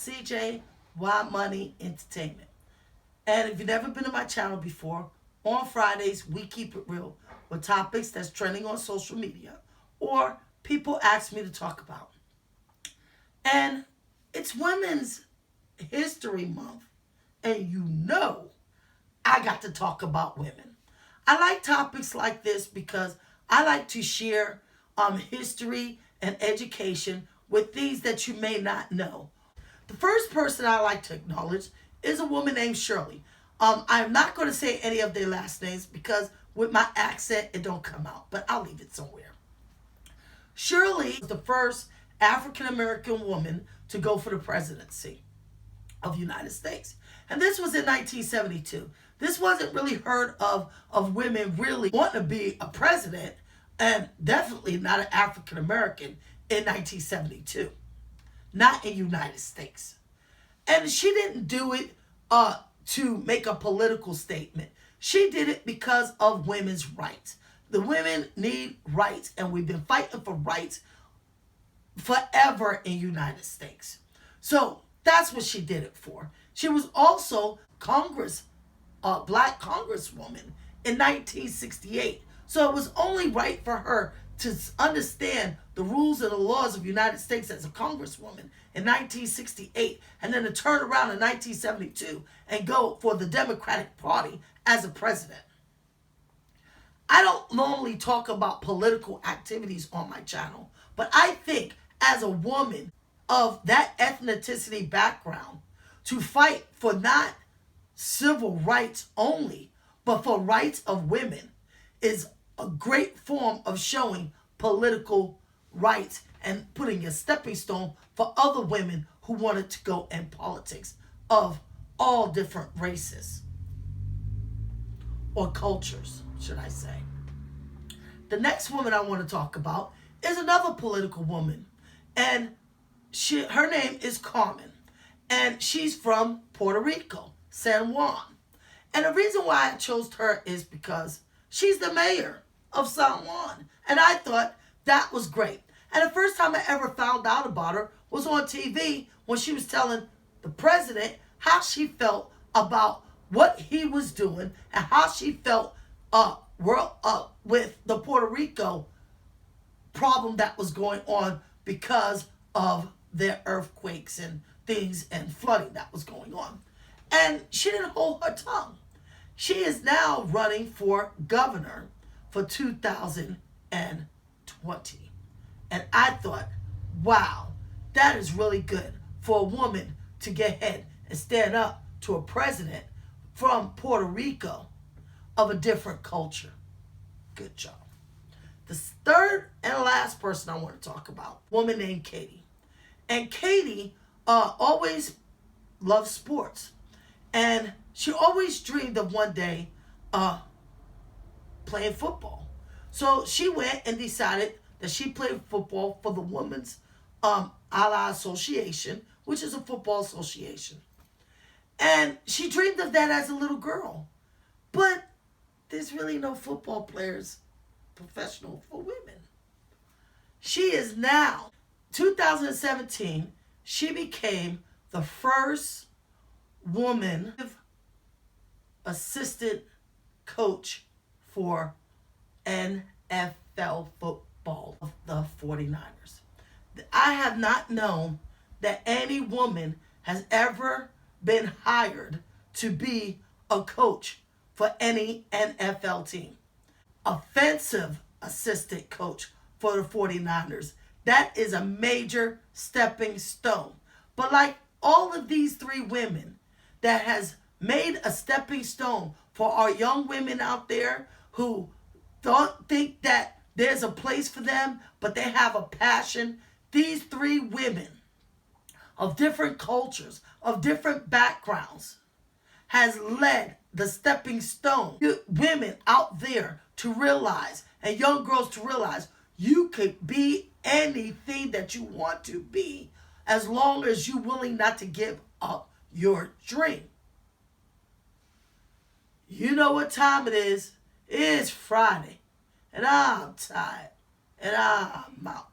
CJ Y Money Entertainment. And if you've never been to my channel before, on Fridays we keep it real with topics that's trending on social media or people ask me to talk about. And it's Women's History Month, and you know I got to talk about women. I like topics like this because I like to share history and education with things that you may not know. The first person I like to acknowledge is a woman named Shirley. I'm not going to say any of their last names because with my accent it don't come out, but I'll leave it somewhere. Shirley was the first African American woman to go for the presidency of the United States. And this was in 1972. This wasn't really heard of women really wanting to be a president, and definitely not an African American in 1972. Not in the United States. And she didn't do it to make a political statement. She did it because of women's rights. The women need rights, and we've been fighting for rights forever in the United States. So that's what she did it for. She was also black congresswoman in 1968. So it was only right for her to understand the rules and the laws of the United States as a congresswoman in 1968, and then to turn around in 1972 and go for the Democratic Party as a president. I don't normally talk about political activities on my channel, but I think as a woman of that ethnicity background, to fight for not civil rights only, but for rights of women is a great form of showing political rights and putting a stepping stone for other women who wanted to go in politics of all different races or cultures, should I say. The next woman I want to talk about is another political woman, and her name is Carmen, and she's from Puerto Rico, San Juan. And the reason why I chose her is because she's the mayor of San Juan, and I thought that was great. And the first time I ever found out about her was on TV when she was telling the president how she felt about what he was doing and how she felt with the Puerto Rico problem that was going on because of their earthquakes and things and flooding that was going on. And she didn't hold her tongue. She is now running for governor for 2020. And I thought, wow, that is really good for a woman to get ahead and stand up to a president from Puerto Rico of a different culture. Good job. The third and last person I want to talk about, a woman named Katie. And Katie always loved sports. And she always dreamed of one day playing football. So she went and decided that she played football for the Women's Ally Association, which is a football association. And she dreamed of that as a little girl. But there's really no football players professional for women. She is now, 2017, she became the first woman assistant coach for NFL football of the 49ers. I have not known that any woman has ever been hired to be a coach for any NFL team. Offensive assistant coach for the 49ers. That is a major stepping stone. But like all of these three women that has made a stepping stone for our young women out there who don't think that there's a place for them, but they have a passion. These three women of different cultures, of different backgrounds, has led the stepping stone women out there to realize, and young girls to realize, you could be anything that you want to be as long as you're willing not to give up your dream. You know what time it is. It is Friday, and I'm tired, and I'm out.